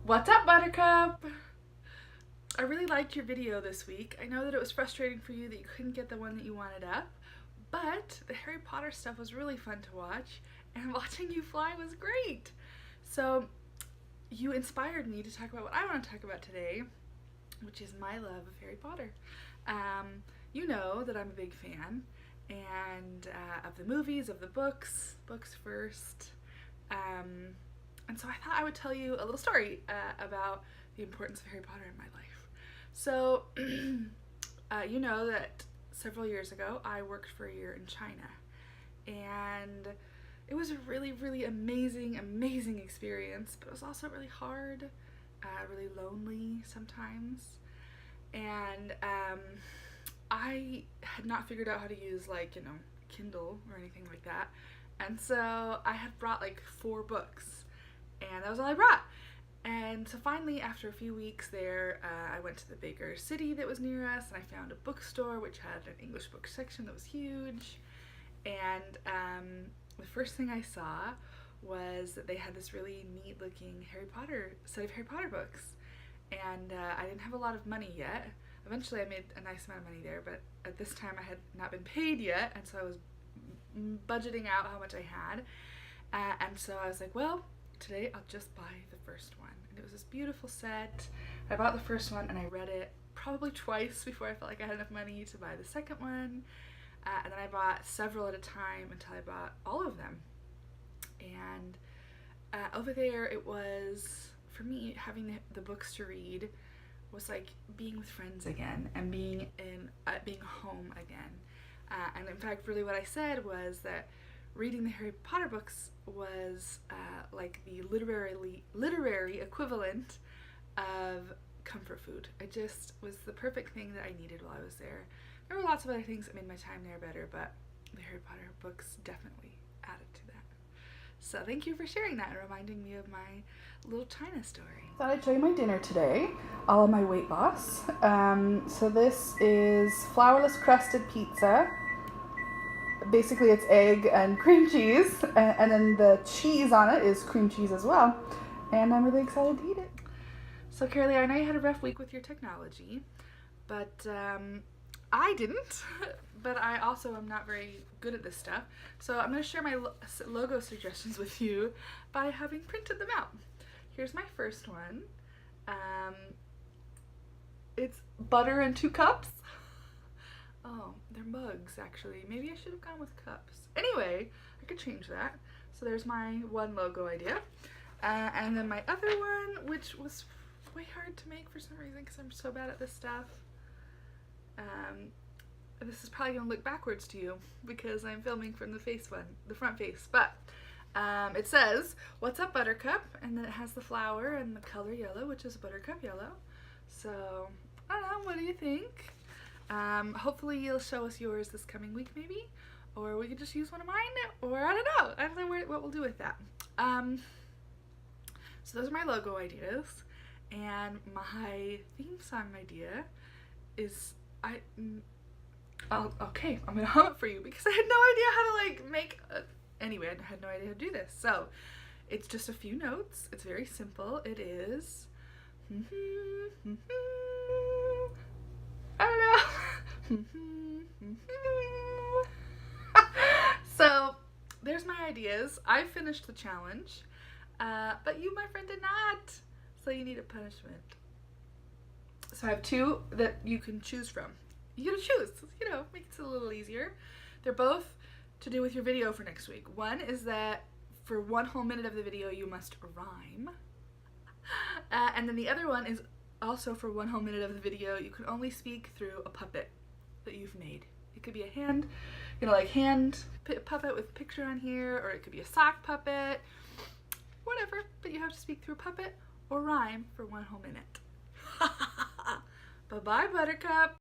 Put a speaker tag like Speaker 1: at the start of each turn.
Speaker 1: What's up, Buttercup? I really liked your video this week. I know that it was frustrating for you that you couldn't get the one that you wanted up, but the Harry Potter stuff was really fun to watch, and watching you fly was great. So you inspired me to talk about what I want to talk about today, which is my love of Harry Potter. You know that I'm a big fan, and of the movies, of the books first. And so I thought I would tell you a little story about the importance of Harry Potter in my life. So, you know that several years ago I worked for a year in China, and it was a really, really amazing experience, but it was also really hard, really lonely sometimes, and I had not figured out how to use, like, Kindle or anything like that, and so I had brought like 4 books, and that was all I brought. And so finally, after a few weeks there, I went to the bigger city that was near us, and I found a bookstore which had an English book section that was huge. And the first thing I saw was that they had this really neat looking set of Harry Potter books. And I didn't have a lot of money yet. Eventually I made a nice amount of money there, but at this time I had not been paid yet, and so I was budgeting out how much I had. And so I was like, well, today I'll just buy the first one. And it was this beautiful set. I bought the first one and I read it probably twice before I felt like I had enough money to buy the second one. And then I bought several at a time until I bought all of them. And over there it was, for me, having the books to read was like being with friends again and being home again. And in fact, really what I said was that reading the Harry Potter books was like the literary equivalent of comfort food. It just was the perfect thing that I needed while I was there. There were lots of other things that made my time there better, but the Harry Potter books definitely added to that. So thank you for sharing that and reminding me of my little China story. Thought I'd show you my dinner today, all of my weight loss. So this is flourless crusted pizza. Basically it's egg and cream cheese, and then the cheese on it is cream cheese as well, and I'm really excited to eat it. So Carolee, I know you had a rough week with your technology, but I didn't, but I also am not very good at this stuff, so I'm going to share my logo suggestions with you by having printed them out. Here's my first one. It's butter and 2 cups. Oh, they're mugs, actually. Maybe I should have gone with cups. Anyway, I could change that. So there's my one logo idea. And then my other one, which was way hard to make for some reason because I'm so bad at this stuff. This is probably going to look backwards to you because I'm filming from the front face. But it says, "What's up, Buttercup?" And then it has the flower and the color yellow, which is buttercup yellow. So, I don't know, what do you think? Hopefully you'll show us yours this coming week maybe, or we could just use one of mine, or I don't know what we'll do with that. So those are my logo ideas, and my theme song idea is, okay, I'm gonna hum it for you because I had no idea how to like make anyway, I had no idea how to do this. So it's just a few notes, it's very simple. It is I don't know. So there's my ideas. I finished the challenge, but you, my friend, did not. So you need a punishment. So I have 2 that you can choose from. You gotta choose, makes it a little easier. They're both to do with your video for next week. One is that for 1 whole minute of the video you must rhyme. And then the other one is also for 1 whole minute of the video you can only speak through a puppet that you've made. It could be a hand, hand puppet with a picture on here, or it could be a sock puppet, whatever, but you have to speak through a puppet or rhyme for 1 whole minute. Bye-bye, Buttercup.